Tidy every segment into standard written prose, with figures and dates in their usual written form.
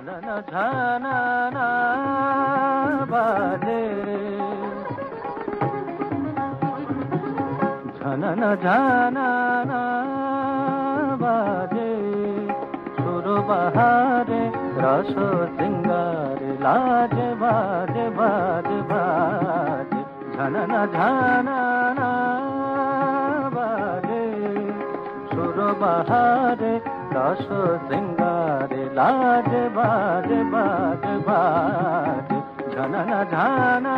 ঝাননা ঝাননা বাজে, ঝাননা ঝাননা বাজে, সুর বাহারে রস সিঙ্গারে লাজে বাজে বাজে বাজে, ঝাননা ঝাননা বাজে, সুর বাহারে রস সিঙ্গারে লাজে বাজে বাজে বাজে, ঝাননা ঝাননা।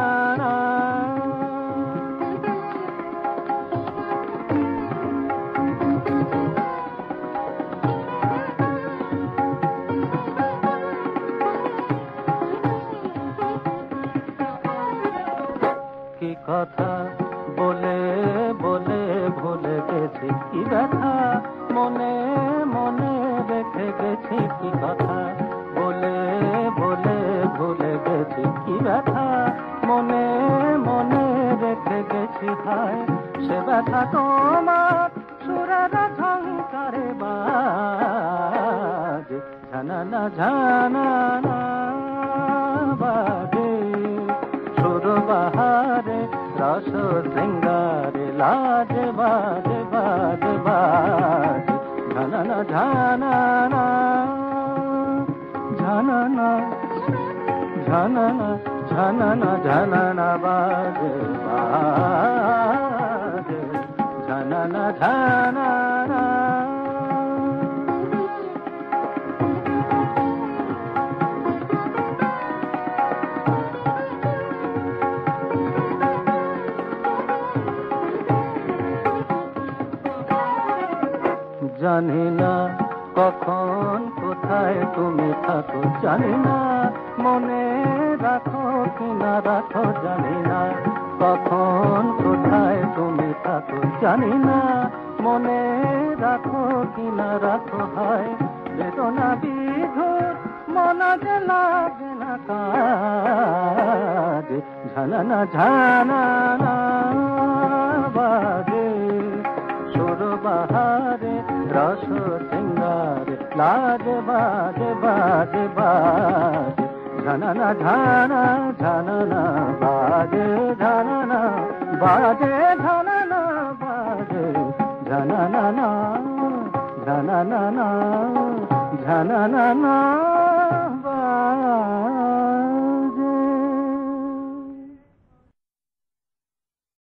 কি কথা বলে বলে ভুলে গেছি, কি ব্যথা মনে মনে রেখে গেছি, কি কথা বলে বলে ভুলে গেছি, কি ব্যথা মনে মনে রেখে গেছি, হায় সে ব্যথা তোমার সুরের ঝংকারে বাজে, ঝাননা ঝাননা বাজে, সুর বাহারে রস সিঙ্গারে লাজে বাজে বাজে বাজে, ঝাননা ঝাননা ঝাননা ঝাননা ঝাননা ঝাননা বাজে বাজে, ঝাননা ঝাননা। জানি না কখন কোথায় তুমি থাকো, জানি না মনে রাখো কিনা রাখো, জানি না কখন কোথায় তুমি থাকো, জানি না মনে রাখো কিনা রাখো, হয় বেদনা বিঘোর মন যে লাগে না কাজ, ঝাননা ঝাননা বাজে, সুর বাহারে রস সিঙ্গারে লাজে বাজে বাজে বাজে, ঝাননা ঝানা ঝাননা বাজে, ঝাননা বাজে ঝাননা বাজে, ঝাননা ঝাননা ঝাননা।